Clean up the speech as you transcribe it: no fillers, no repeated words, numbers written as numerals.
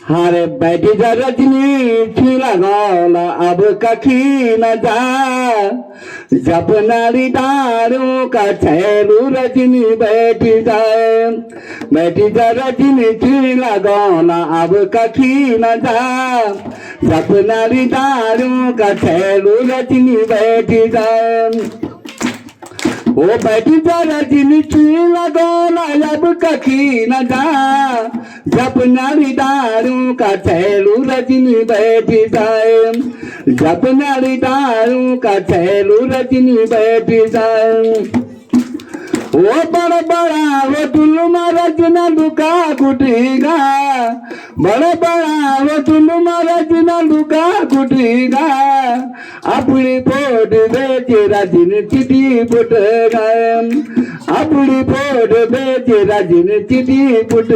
हारे बैठी जा रजनी छीला गौला अब कखी न जा जब नारी दारू का छैलू रजनी बैठी जा रजनी छीला गौला अब कखी न जा जब नारी दारू का छैलू रजनी बैठी जाए ओ बैठी जा रजनी छीला गौला अब कखी न जा जब नारी दारू का छैलू रजनी बैठी जाए जब नारी दारू का छैलू रजनी बैठी जाए वो बड़ा बड़ा वो टुल्लुमा रजना लुका कुटेगा बड़ा बड़ा वो टुल्लुमा रजना लुका कुटेगा अपनी पोट बेचे रजनी चिटी पुट गए अपनी पोट बेचे रजनी चिटी पुट